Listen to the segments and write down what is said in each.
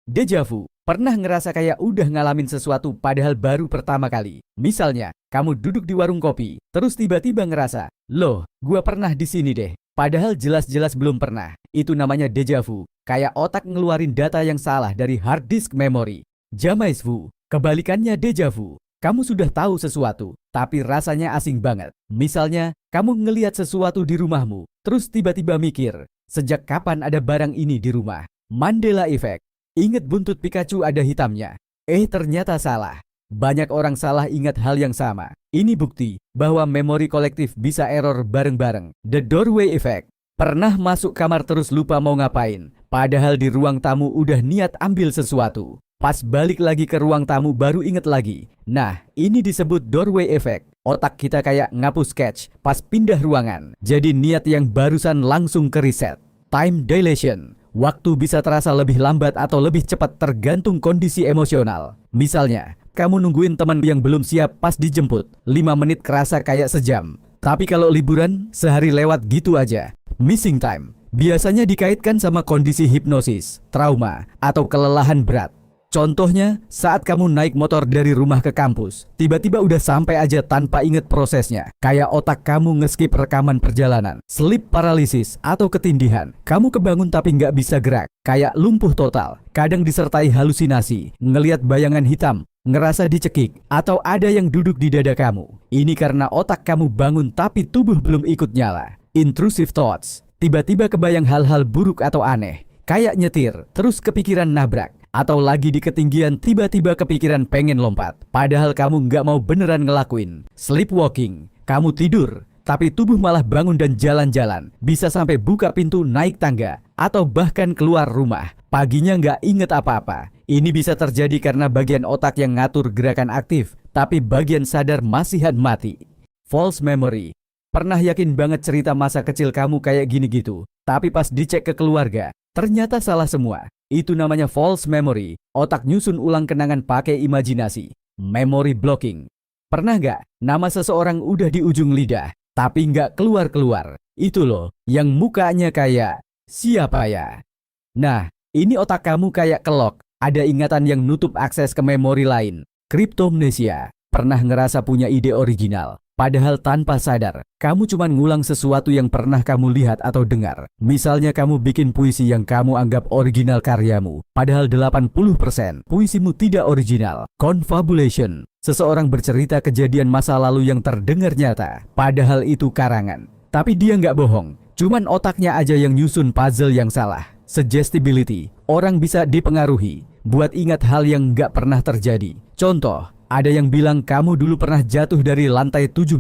Deja vu. Pernah ngerasa kayak udah ngalamin sesuatu padahal baru pertama kali. Misalnya, kamu duduk di warung kopi, terus tiba-tiba ngerasa, loh, gua pernah di sini deh. Padahal jelas-jelas belum pernah. Itu namanya deja vu. Kayak otak ngeluarin data yang salah dari hard disk memori. Jamais vu. Kebalikannya deja vu. Kamu sudah tahu sesuatu, tapi rasanya asing banget. Misalnya, kamu ngelihat sesuatu di rumahmu, terus tiba-tiba mikir, sejak kapan ada barang ini di rumah? Mandela Effect. Ingat buntut Pikachu ada hitamnya. Ternyata salah. Banyak orang salah ingat hal yang sama. Ini bukti bahwa memori kolektif bisa error bareng-bareng. The Doorway Effect. Pernah masuk kamar terus lupa mau ngapain, padahal di ruang tamu udah niat ambil sesuatu. Pas balik lagi ke ruang tamu baru inget lagi. Nah, ini disebut Doorway Effect. Otak kita kayak ngapus cache pas pindah ruangan. Jadi niat yang barusan langsung ke reset. Time dilation. Waktu bisa terasa lebih lambat atau lebih cepat tergantung kondisi emosional. Misalnya, kamu nungguin teman yang belum siap pas dijemput. 5 menit kerasa kayak sejam. Tapi kalau liburan, sehari lewat gitu aja. Missing time. Biasanya dikaitkan sama kondisi hipnosis, trauma, atau kelelahan berat. Contohnya, saat kamu naik motor dari rumah ke kampus, tiba-tiba udah sampai aja tanpa inget prosesnya. Kayak otak kamu ngeskip rekaman perjalanan. Sleep paralysis atau ketindihan. Kamu kebangun tapi nggak bisa gerak. Kayak lumpuh total. Kadang disertai halusinasi, ngelihat bayangan hitam, ngerasa dicekik, atau ada yang duduk di dada kamu. Ini karena otak kamu bangun tapi tubuh belum ikut nyala. Intrusive thoughts. Tiba-tiba kebayang hal-hal buruk atau aneh. Kayak nyetir, terus kepikiran nabrak. Atau lagi di ketinggian tiba-tiba kepikiran pengen lompat. Padahal kamu nggak mau beneran ngelakuin. Sleepwalking. Kamu tidur, tapi tubuh malah bangun dan jalan-jalan. Bisa sampai buka pintu naik tangga. Atau bahkan keluar rumah. Paginya nggak inget apa-apa. Ini bisa terjadi karena bagian otak yang ngatur gerakan aktif. Tapi bagian sadar masihan mati. False memory. Pernah yakin banget cerita masa kecil kamu kayak gini gitu. Tapi pas dicek ke keluarga, ternyata salah semua. Itu namanya false memory. Otak nyusun ulang kenangan pakai imajinasi. Memory blocking. Pernah nggak nama seseorang udah di ujung lidah, tapi nggak keluar-keluar? Itu loh, yang mukanya kayak, siapa ya? Nah, ini otak kamu kayak kelok. Ada ingatan yang nutup akses ke memori lain. Cryptomnesia. Pernah ngerasa punya ide original, padahal tanpa sadar, kamu cuma ngulang sesuatu yang pernah kamu lihat atau dengar. Misalnya kamu bikin puisi yang kamu anggap original karyamu, padahal 80% puisimu tidak original. Confabulation. Seseorang bercerita kejadian masa lalu yang terdengar nyata, padahal itu karangan. Tapi dia nggak bohong, cuman otaknya aja yang nyusun puzzle yang salah. Suggestibility. Orang bisa dipengaruhi buat ingat hal yang nggak pernah terjadi. Contoh, ada yang bilang kamu dulu pernah jatuh dari lantai 17.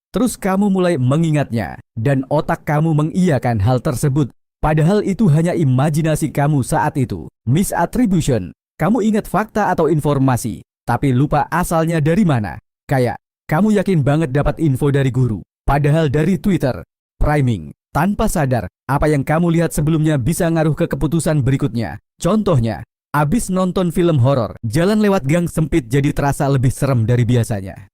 Terus kamu mulai mengingatnya, dan otak kamu mengiyakan hal tersebut. Padahal itu hanya imajinasi kamu saat itu. Misattribution. Kamu ingat fakta atau informasi, tapi lupa asalnya dari mana. Kayak, kamu yakin banget dapat info dari guru, padahal dari Twitter. Priming. Tanpa sadar, apa yang kamu lihat sebelumnya bisa ngaruh ke keputusan berikutnya. Contohnya, abis nonton film horor, jalan lewat gang sempit jadi terasa lebih serem dari biasanya.